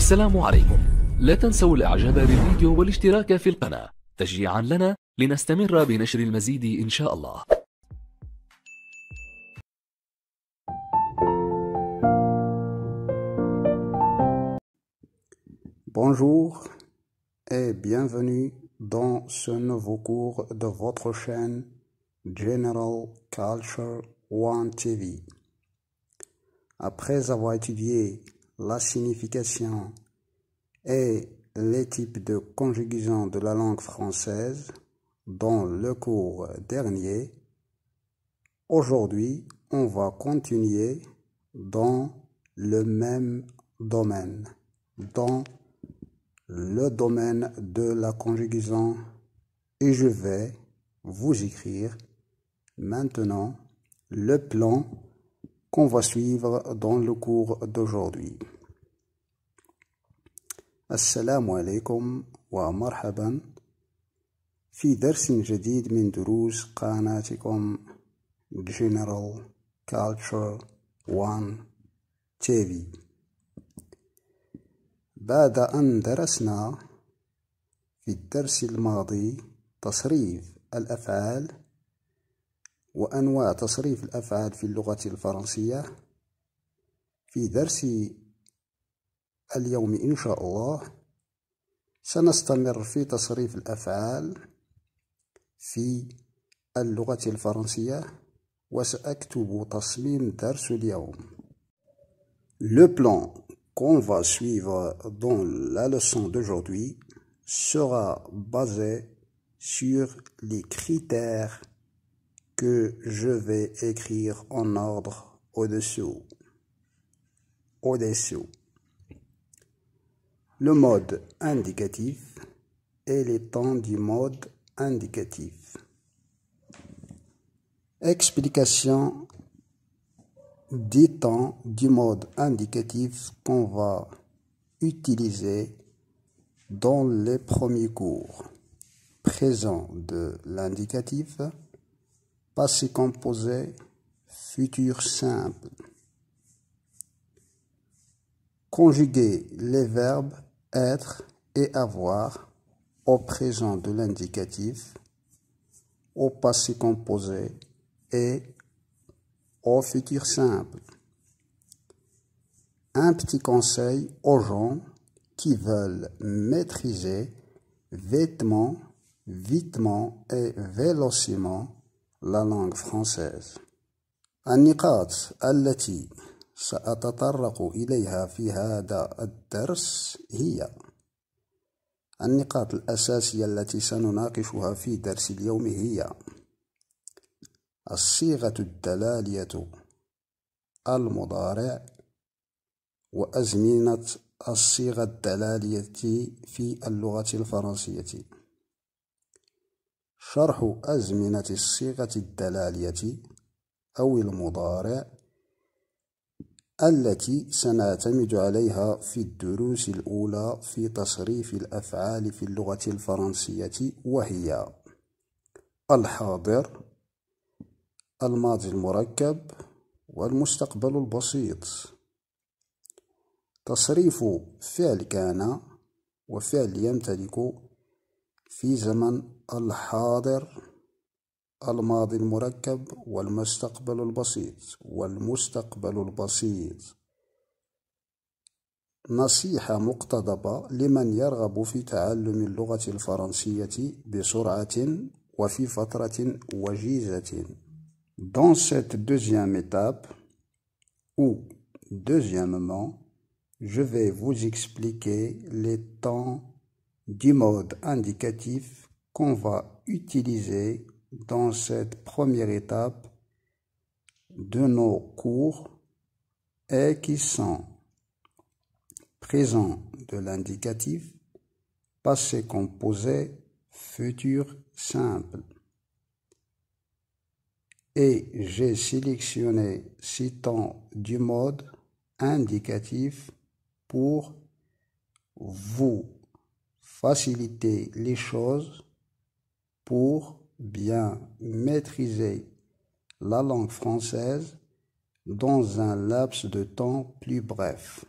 السلام عليكم. لا تنسوا الاعجاب بالفيديو والاشتراك في القناة تشجيعا لنا لنستمر بنشر المزيد إن شاء الله. Bonjour et bienvenue dans ce nouveau cours de votre chaîne General Culture One TV. Après avoir étudié la signification et les types de conjugaison de la langue française dans le cours dernier, aujourd'hui on va continuer dans le même domaine, dans le domaine de la conjugaison, et je vais vous écrire maintenant le plan qu'on va suivre dans le cours d'aujourd'hui. Assalamu alaikum wa marhaban في درس جديد من دروس قناتكم General Culture One TV. بعد أن درسنا في الدرس الماضي تصريف الأفعال وأنواع تصريف الأفعال في اللغة الفرنسية، في درس اليوم إن شاء الله سنستمر في تصريف الأفعال في اللغة الفرنسية، وسأكتب تصميم درس اليوم. Le plan qu'on va suivre dans la leçon d'aujourd'hui sera basé sur les critères que je vais écrire en ordre au-dessous. Le mode indicatif et les temps du mode indicatif. Explication des temps du mode indicatif qu'on va utiliser dans les premiers cours. Présent de l'indicatif, passé composé, futur simple. Conjuguer les verbes être et avoir au présent de l'indicatif, au passé composé et au futur simple. Un petit conseil aux gens qui veulent maîtriser vitement et vélocement la langue française. النقاط التي سأتطرق إليها في هذا الدرس هي النقاط الأساسية التي سنناقشها في درس اليوم هي الصيغة الدلالية المضارع وأزمنة الصيغة الدلالية في اللغة الفرنسية. شرح أزمنة الصيغة الدلالية أو المضارع التي سنعتمد عليها في الدروس الأولى في تصريف الأفعال في اللغة الفرنسية، وهي الحاضر، الماضي المركب، والمستقبل البسيط. تصريف فعل كان وفعل يمتلك في زمن الحاضر، الماضي المركب، والمستقبل البسيط. نصيحة مقتضبة لمن يرغب في تعلم اللغة الفرنسية بسرعة وفي فترة وجيزة. Dans cette deuxième étape, ou deuxièmement, je vais vous expliquer les temps du mode indicatif qu'on va utiliser dans cette première étape de nos cours et qui sont présent de l'indicatif, passé composé, futur simple. Et j'ai sélectionné ces temps du mode indicatif pour vous faciliter les choses, pour bien maîtriser la langue française dans un laps de temps plus bref.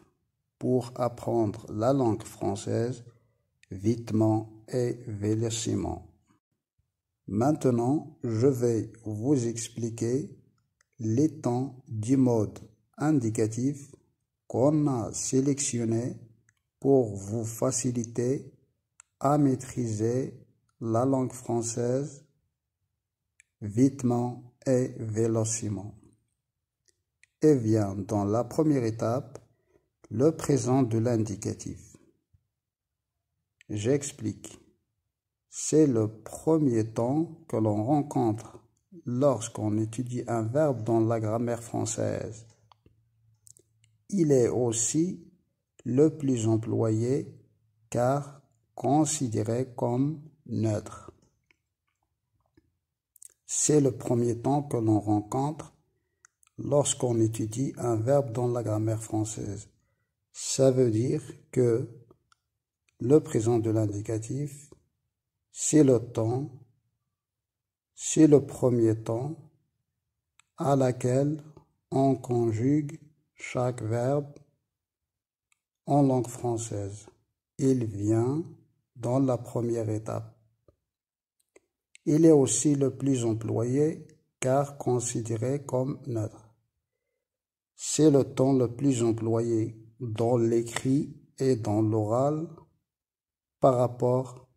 pour apprendre la langue française vitement et vélocement. Maintenant, je vais vous expliquer les temps du mode indicatif qu'on a sélectionné pour vous faciliter à maîtriser la langue française vitement et vélocement. Et vient dans la première étape le présent de l'indicatif. J'explique. C'est le premier temps que l'on rencontre lorsqu'on étudie un verbe dans la grammaire française. Il est aussi le plus employé car considéré comme neutre. C'est le premier temps que l'on rencontre lorsqu'on étudie un verbe dans la grammaire française. Ça veut dire que le présent de l'indicatif, c'est le temps, c'est le premier temps à laquelle on conjugue chaque verbe en langue française. Il vient dans la première étape. Il est aussi le plus employé car considéré comme neutre. C'est le temps le plus employé dans l'écrit et dans l'oral par rapport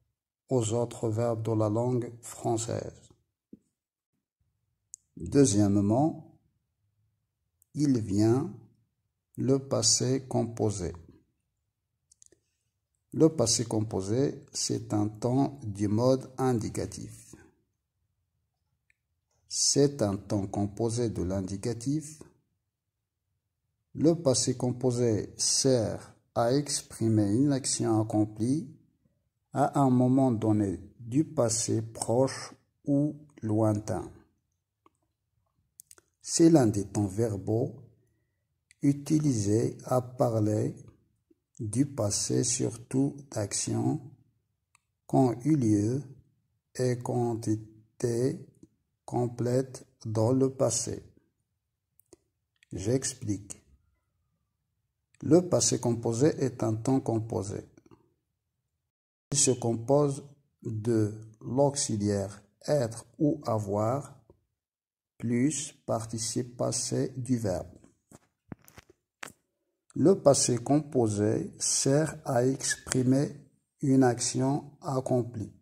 aux autres verbes de la langue française. Deuxièmement, il vient le passé composé. Le passé composé, c'est un temps du mode indicatif. C'est un temps composé de l'indicatif. Le passé composé sert à exprimer une action accomplie à un moment donné du passé proche ou lointain. C'est l'un des temps verbaux utilisés à parler du passé, surtout d'actions qui ont eu lieu et qui ont été complètes dans le passé. J'explique. Le passé composé est un temps composé. Il se compose de l'auxiliaire être ou avoir plus participe passé du verbe. Le passé composé sert à exprimer une action accomplie.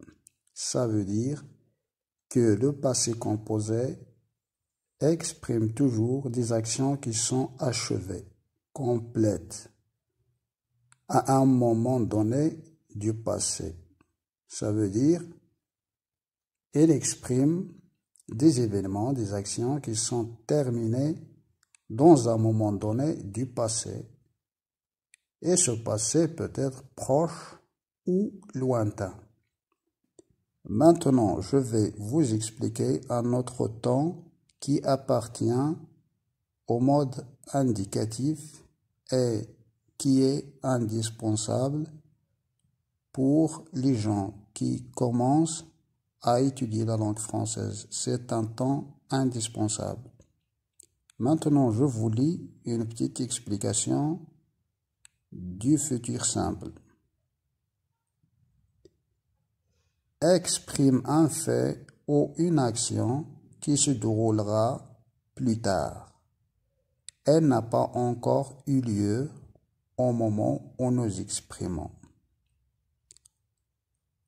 Ça veut dire que le passé composé exprime toujours des actions qui sont achevées, complètes, à un moment donné du passé. Ça veut dire qu'il exprime des événements, des actions qui sont terminées dans un moment donné du passé. Et ce passé peut être proche ou lointain. Maintenant, je vais vous expliquer un autre temps qui appartient au mode indicatif et qui est indispensable pour les gens qui commencent à étudier la langue française. C'est un temps indispensable. Maintenant, je vous lis une petite explication du futur simple. Exprime un fait ou une action qui se déroulera plus tard. Elle n'a pas encore eu lieu au moment où nous exprimons.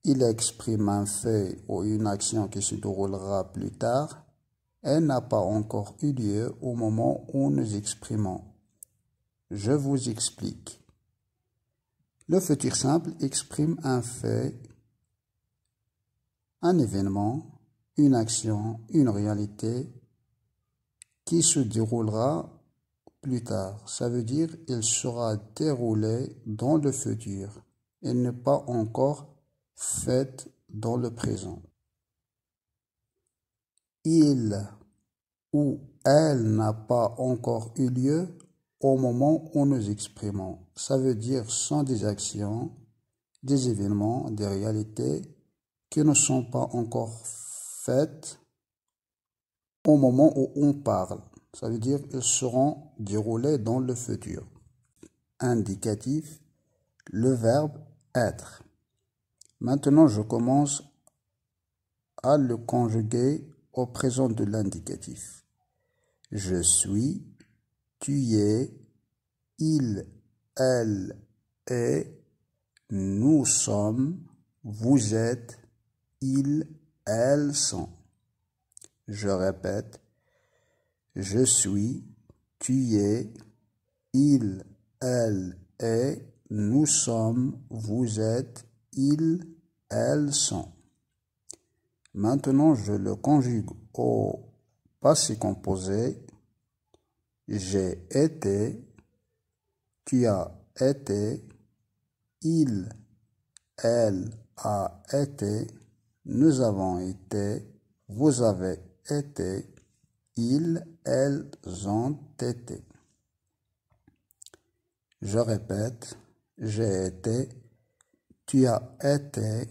Il exprime un fait ou une action qui se déroulera plus tard. Elle n'a pas encore eu lieu au moment où nous exprimons. Je vous explique. Le futur simple exprime un fait, un événement, une action, une réalité qui se déroulera plus tard. Ça veut dire qu'il sera déroulé dans le futur. Il n'est pas encore fait dans le présent. Il ou elle n'a pas encore eu lieu au moment où nous exprimons. Ça veut dire sont des actions, des événements, des réalités qui ne sont pas encore faites au moment où on parle. Ça veut dire qu'ils seront déroulés dans le futur. indicatif, le verbe être. Maintenant, je commence à le conjuguer au présent de l'indicatif. Je suis, tu es, il, elle est, nous sommes, vous êtes, ils, elles sont. Je répète, je suis, tu es, il, elle est, nous sommes, vous êtes, ils, elles sont. Maintenant, je le conjugue au passé composé. J'ai été, tu as été, il, elle a été, nous avons été, vous avez été, ils, elles ont été. Je répète, j'ai été, tu as été,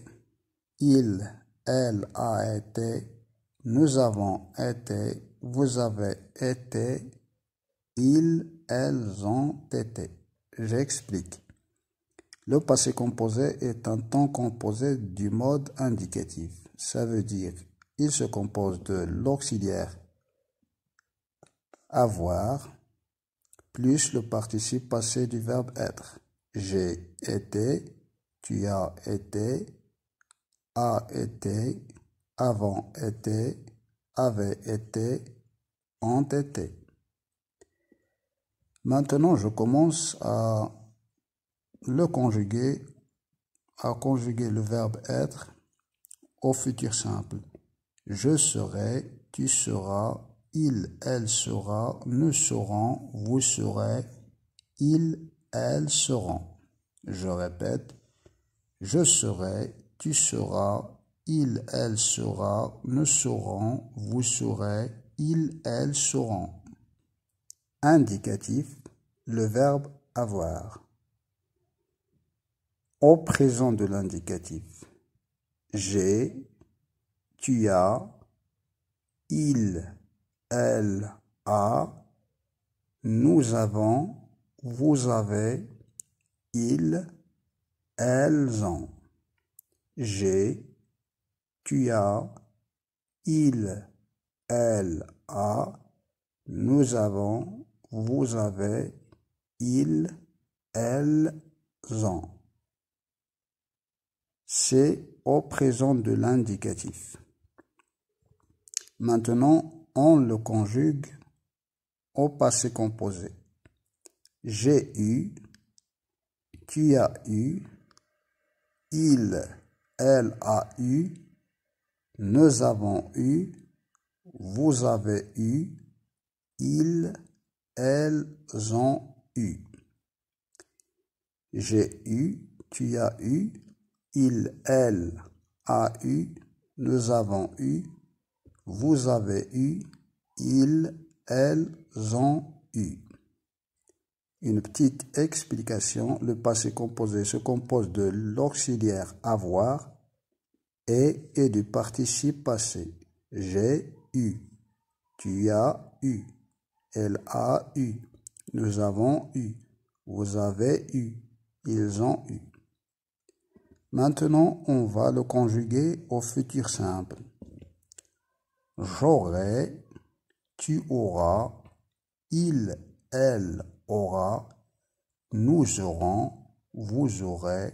il, elle a été, nous avons été, vous avez été, ils, elles ont été. J'explique. Le passé composé est un temps composé du mode indicatif. Ça veut dire, il se compose de l'auxiliaire avoir plus le participe passé du verbe être. J'ai été, tu as été, a été, avons été, avaient été, ont été. Maintenant, je commence à conjuguer le verbe être au futur simple. Je serai, tu seras, il, elle sera, nous serons, vous serez, ils, elles seront. Je répète, je serai, tu seras, il, elle sera, nous serons, vous serez, ils, elles seront. Indicatif, le verbe avoir. Au présent de l'indicatif, j'ai, tu as, il, elle a, nous avons, vous avez, ils, elles ont. J'ai, tu as, il, elle a, nous avons, vous avez, ils, elles ont. C'est au présent de l'indicatif. Maintenant, on le conjugue au passé composé. J'ai eu, tu as eu, il, elle a eu, nous avons eu, vous avez eu, ils, elles ont eu. J'ai eu, tu as eu, il, elle a eu, nous avons eu, vous avez eu, ils, elles ont eu. Une petite explication, le passé composé se compose de l'auxiliaire avoir et du participe passé. J'ai eu, tu as eu, elle a eu, nous avons eu, vous avez eu, ils ont eu. Maintenant, on va le conjuguer au futur simple. J'aurai, tu auras, il, elle aura, nous aurons, vous aurez,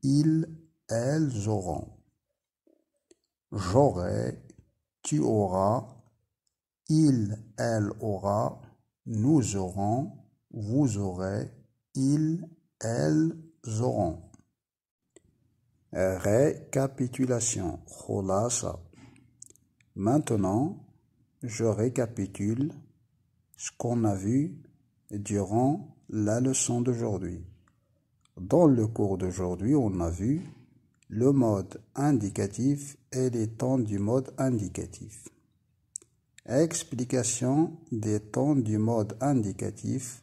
ils, elles auront. J'aurai, tu auras, il, elle aura, nous aurons, vous aurez, ils, elles auront. Récapitulation. Khulasa. Maintenant, je récapitule ce qu'on a vu durant la leçon d'aujourd'hui. Dans le cours d'aujourd'hui, on a vu le mode indicatif et les temps du mode indicatif. Explication des temps du mode indicatif,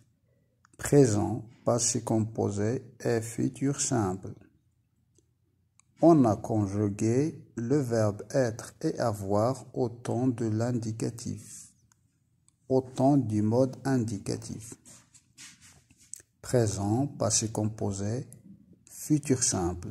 présent, passé composé et futur simple. On a conjugué le verbe être et avoir au temps de l'indicatif, au temps du mode indicatif. présent, passé composé, futur simple.